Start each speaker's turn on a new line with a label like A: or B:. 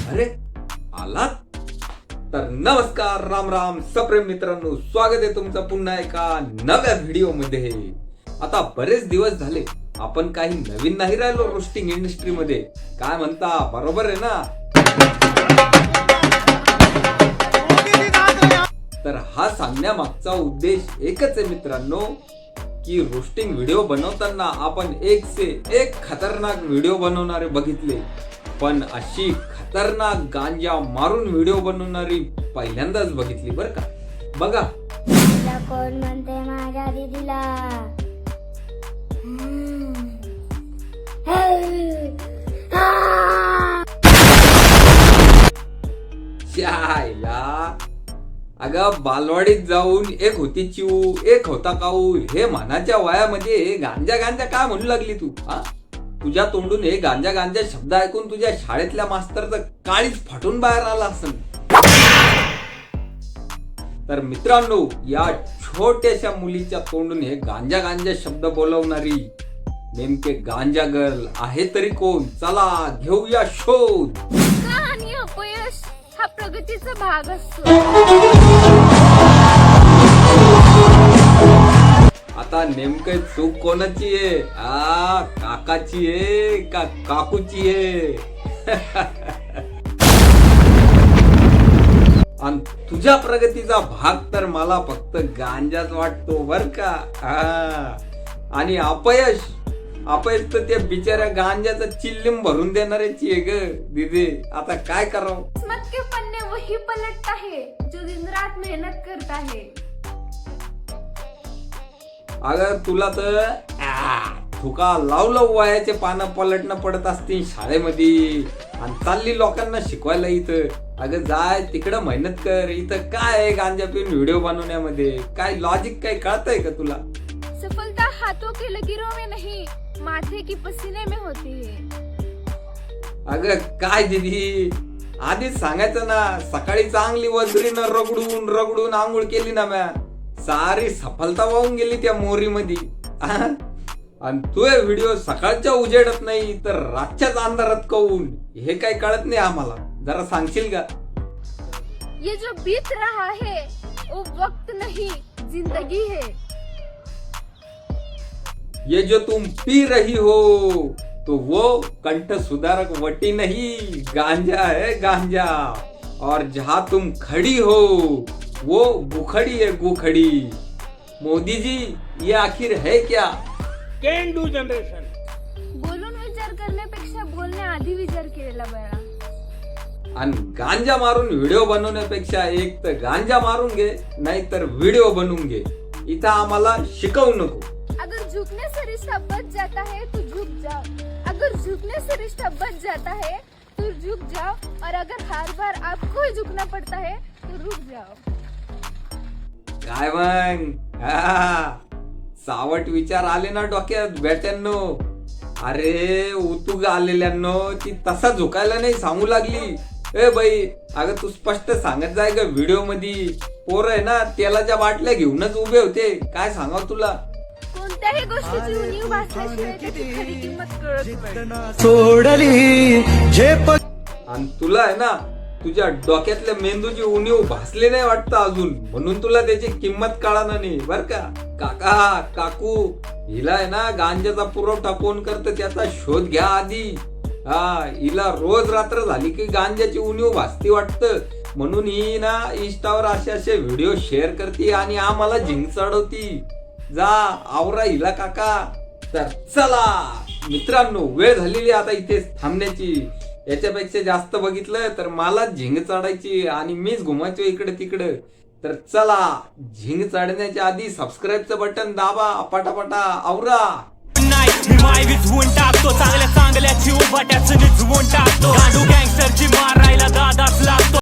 A: अरे आलात तर नमस्कार, राम राम सप्रेम मित्रांनो, स्वागत आहे तुमचं पुन्हा एका नव्या व्हिडिओ मध्ये. आता बरेच दिवस झाले आपण काही नवीन नाही राहिलो रोस्टिंग इंडस्ट्री मध्ये. काय म्हणता, बरोबर आहे ना? तर हा सांगण्यामागचा उद्देश एकच आहे मित्रांनो, की रोस्टिंग व्हिडिओ बनवताना आपण एक से एक खतरनाक व्हिडिओ बनवणारे बघितले, पण अशी खतरनाक गांजा मारून व्हिडिओ बनवणारी पहिल्यांदाच बघितली बरं का. बघा,
B: कोण म्हणते माझ्या दीदीला?
A: शायला अगं, बालवाडीत जाऊन एक होती चिऊ एक होता काऊ हे म्हणाच्या वयामध्ये गांजा गांजा काय म्हणू लागली तू? हा, तुझ्या तोंडून हे गांजा गांजा शब्द ऐकून तुझ्या शाळेतल्या मास्तरचं काळीच फाटून बाहेर आला असेल. तर मित्रांनो, या छोट्याशा मुलीच्या तोंडून हे गांजा गांजा शब्द बोलवणारी नेमके गांजा गर्ल आहे तरी कोण? चला घेऊया शोध.
C: आणि अपयश हा प्रगतीचा भाग असतो.
A: आता नेमकं चूक कोणाची आहे? काकाची आहे का काकूची आहे? आणि तुझ्या प्रगतीचा भाग तर मला फक्त गांजाच वाटतो बर का. आणि अपयश तर त्या बिचाऱ्या गांजाचं चिल्लीम भरून देणाऱ्याची आहे ग दीदी. आता काय करावं?
C: किस्मत के पन्ने वही पलटता है जो दिन रात मेहनत करता है.
A: अगर तुला तर थुका लावलं वयाचे पानं पलटणं पडत असतील शाळेमध्ये आणि चालली लोकांना शिकवायला इथं. अगं जाय तिकडं मेहनत कर. इथं काय आहे गांजा पिऊन व्हिडिओ बनवण्यामध्ये? काय लॉजिक काय कळतंय का तुला?
C: सफलता हाथों के लकीरों में नहीं माथे की पसीने में होती है.
A: अगं काय दीदी, आधीच सांगायचं ना. सकाळी चांगली वजरीनं रगडून रगडून आंघोळ केली ना म्या, सारी सफलता वाहून गेली त्या मोरी मध्ये. आणि तू व्हिडिओ सकाळच्या उजेडत नाही तर रातच्याच अंधारात कळून, हे काय कळत नाही आम्हाला. जरा सांगशील का?
C: ये जो बीत रहा है वो वक्त नहीं जिंदगी है.
A: ये जो तुम पी रही हो तो वो कंठ सुधारक वटी नहीं गांजा है गांजा. और जहां तुम खड़ी हो वो गुखड़ी है गुखड़ी. मोदी जी, ये आखिर है क्या?
D: Can do generation.
C: बोलून विचार करण्यापेक्षा बोलण्याआधी विचार केलेला बरा.
A: आणि गांजा मारून व्हिडिओ बनवण्यापेक्षा एक तर गांजा मारून घे, नाही तर व्हिडिओ बनवून घे. इथं आम्हाला शिकवू नको.
C: अगर झुकने से रिश्ता बच जाता है तो झुक जाओ. अगर झुकने से रिश्ता बच जाता है तो झुक जाओ. और अगर हर बार आपको ही झुकना पड़ता है तो रुक जाओ.
A: काय मग सावट विचार आले ना डोक्यात बेट्यांनो? अरे उतुग आलेल्यांनो, ती तसा झुकायला नाही सांगू लागली. ए बाई, अगं तू स्पष्ट सांगत जाय ग व्हिडिओ मध्ये. पोर आहे ना तेलाच्या बाटल्या घेऊनच उभे होते. काय सांगाव तुला?
C: कोणत्याही गोष्टीची उणीव भासल्याशिवाय त्याची खरी किंमत कळत नाही.
D: सोडली झेप.
A: आणि तुला आहे ना तुझ्या डोक्यातल्या मेंदूची उणीव भासली नाही वाटतं अजून, म्हणून तुला त्याची किंमत कळणार नाही बर का. काका काकू, हिला आहे ना गांजाचा पुरवठा कोण करतं त्याचा शोध घ्या आधी. हिला रोज रात्र झाली की गांजाची उणीव भासती वाटतं, म्हणून ही ना इंस्टावर असे व्हिडिओ शेअर करते आणि आम्हाला झिंग चढवती. जा आवरा हिला काका. तर चला मित्रांनो, वेळ झालेली आता इथेच थांबण्याची. याच्यापेक्षा जास्त बघितलं तर मला झिंग चढायची आणि मीच घुमायचो इकडे तिकडे. तर चला, झिंग चढण्याच्या आधी सबस्क्राईबचं बटन दाबा, पटापटा आवरा.
E: मी माय विझवून टाकतो, चांगल्या चांगल्या जीव बट्याचं निजवून टाकतो. गांडू गँगस्टरची मारायला दादाच लागतो.